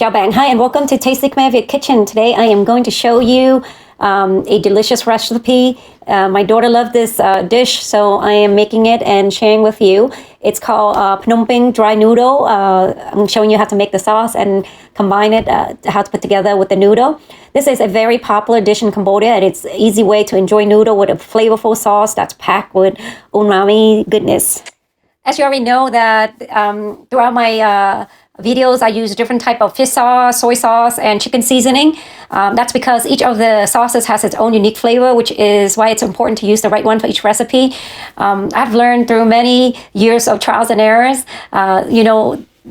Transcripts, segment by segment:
Chào bạn, hi and welcome to Tasty Khmer Việt Kitchen. Today I am going to show you a delicious recipe. My daughter loved this dish, so I am making it and sharing with you. It's called Phnom Penh dry noodle. I'm showing you how to make the sauce and combine it, how to put together with the noodle. This is a very popular dish in Cambodia, and it's an easy way to enjoy noodle with a flavorful sauce that's packed with umami goodness. As you already know that throughout my videos, I use different type of fish sauce, soy sauce, and chicken seasoning. That's because each of the sauces has its own unique flavor, which is why it's important to use the right one for each recipe. I've learned through many years of trials and errors,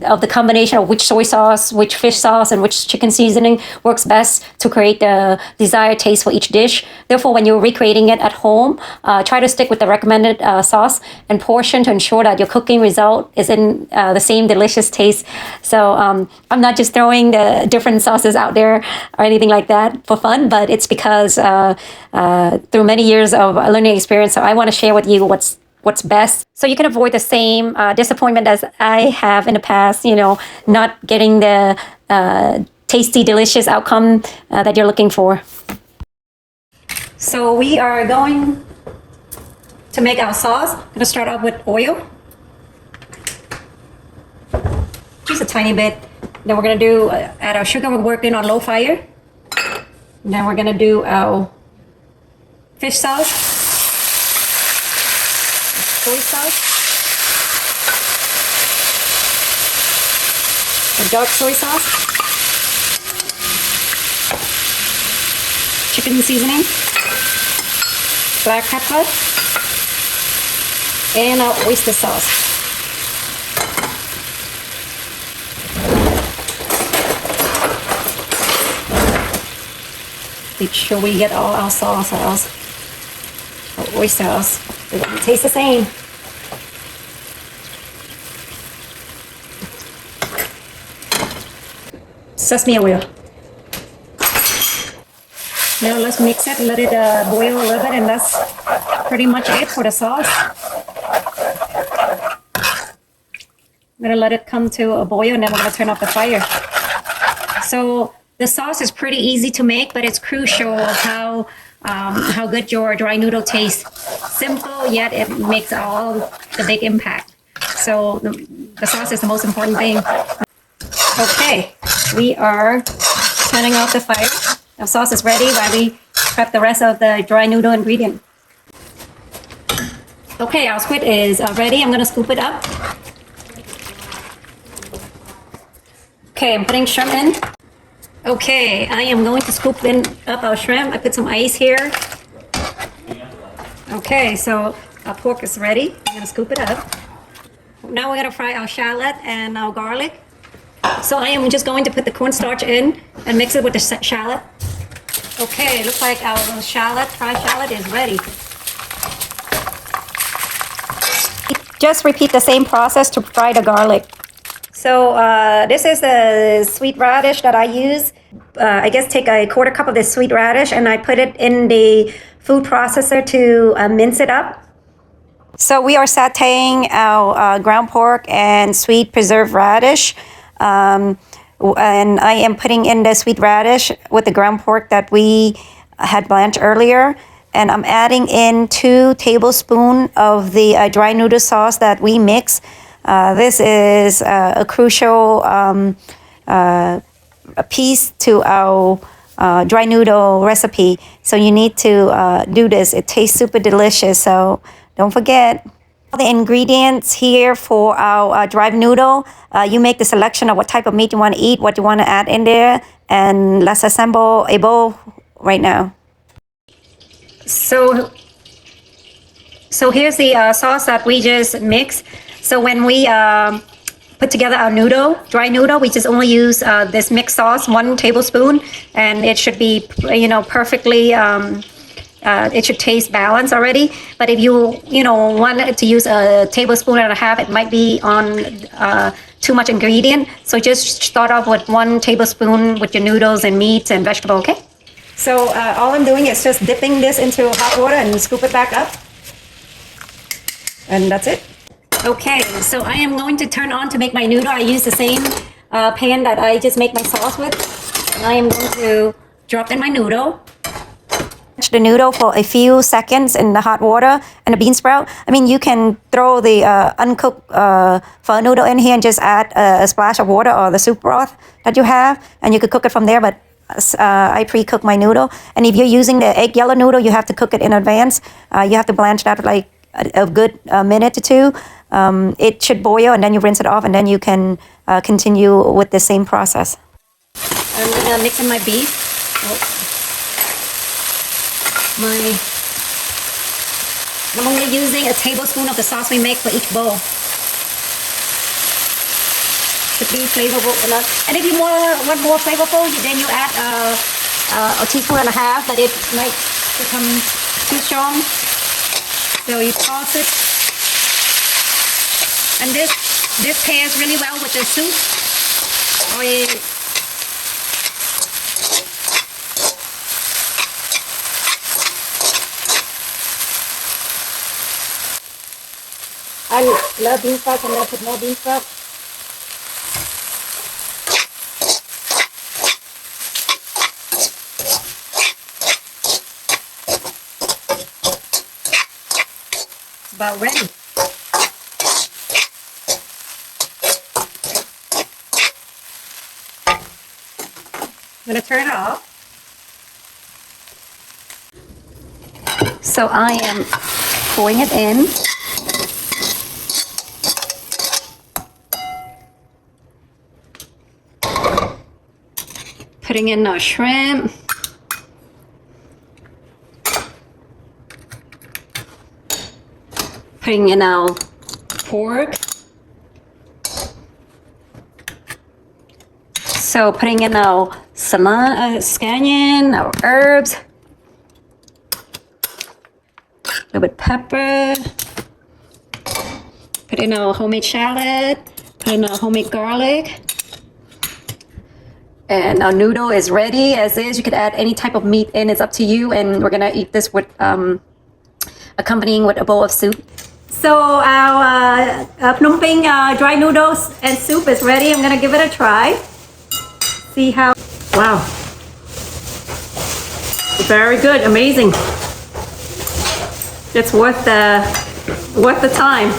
of the combination of which soy sauce, which fish sauce, and which chicken seasoning works best to create the desired taste for each dish. Therefore, when you're recreating it at home, try to stick with the recommended sauce and portion to ensure that your cooking result is in the same delicious taste. So I'm not just throwing the different sauces out there or anything like that for fun, but it's because through many years of learning experience, so I want to share with you what's best, so you can avoid the same disappointment as I have in the past, not getting the tasty, delicious outcome that you're looking for. So we are going to make our sauce. I'm going to start off with oil. Just a tiny bit. Then we're going to do, add our sugar. We're working on low fire. And then we're going to do our fish sauce. Soy sauce, a dark soy sauce, chicken seasoning, black pepper, and our oyster sauce. Make sure we get all our sauce, our oyster sauce. It won't taste the same. Sesame oil. Now let's mix it, let it boil a little bit, and that's pretty much it for the sauce. I'm gonna let it come to a boil, and then we're gonna turn off the fire. So the sauce is pretty easy to make, but it's crucial of how good your dry noodle tastes. Simple, yet it makes all the big impact. So the sauce is the most important thing. Okay, we are turning off the fire. Our sauce is ready while we prep the rest of the dry noodle ingredient. Okay, our squid is ready. I'm gonna scoop it up. Okay, I'm putting shrimp in. Okay, I am going to scoop up our shrimp. I put some ice here. Okay, so our pork is ready. I'm gonna scoop it up. Now we're gonna fry our shallot and our garlic. So I am just going to put the cornstarch in and mix it with the shallot. Okay, looks like our fried shallot is ready. Just repeat the same process to fry the garlic. So this is the sweet radish that I use. I guess take a quarter cup of this sweet radish and I put it in the food processor to mince it up. So we are sauteing our ground pork and sweet preserved radish. And I am putting in the sweet radish with the ground pork that we had blanched earlier. And I'm adding in 2 tablespoons of the dry noodle sauce that we mix. This is a crucial a piece to our dry noodle recipe. So you need to do this. It tastes super delicious. So don't forget. The ingredients here for our dry noodle. You make the selection of what type of meat you want to eat, what you want to add in there, and let's assemble a bowl right now. So here's the sauce that we just mixed. So when we put together our dry noodle, we just only use this mixed sauce, 1 tablespoon, and it should be, perfectly. It should taste balanced already. But if you want to use a tablespoon and a half, it might be on too much ingredient. So just start off with 1 tablespoon with your noodles and meats and vegetable. Okay. So all I'm doing is just dipping this into hot water and scoop it back up, and that's it. Okay, so I am going to turn on to make my noodle. I use the same pan that I just make my sauce with. I am going to drop in my noodle. The noodle for a few seconds in the hot water and the bean sprout. I mean, you can throw the uncooked pho noodle in here and just add a splash of water or the soup broth that you have, and you could cook it from there. But I pre-cook my noodle. And if you're using the egg yellow noodle, you have to cook it in advance. You have to blanch that like a good minute or two. It should boil, and then you rinse it off, and then you can continue with the same process. I'm gonna mix in my beef. I'm only using a tablespoon of the sauce we make for each bowl. Should be flavorful enough. And if you want more flavorful, then you add a teaspoon and a half, but it might become too strong. So you toss it. And this pairs really well with the soup. I love bean sprouts. I'm going to put more bean sprouts. It's about ready. I'm going to turn it off. So I am pouring it in. Putting in our shrimp. Putting in our pork. So putting in our scallion, our herbs. A little bit of pepper. Put in our homemade shallot. Put in our homemade garlic. And our noodle is ready as is. You could add any type of meat in. It's up to you. And we're gonna eat this with accompanying with a bowl of soup. So our Phnom Penh dry noodles and soup is ready. I'm gonna give it a try. See how. Wow. Very good. Amazing. It's worth the time.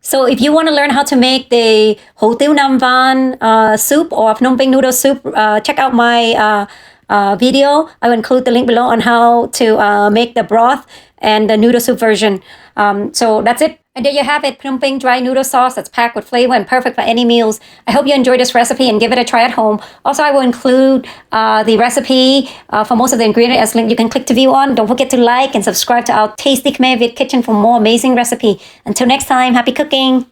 So if you want to learn how to make the Hủ Tiếu Nam Van soup or Phnom Penh noodle soup, check out my video. I will include the link below on how to make the broth and the noodle soup version. So that's it. And there you have it, Phnom Penh dry noodle sauce that's packed with flavor and perfect for any meals. I hope you enjoyed this recipe and give it a try at home. Also, I will include the recipe for most of the ingredients as link you can click to view on. Don't forget to like and subscribe to our Tasty Khmer Viet Kitchen for more amazing recipe. Until next time, happy cooking!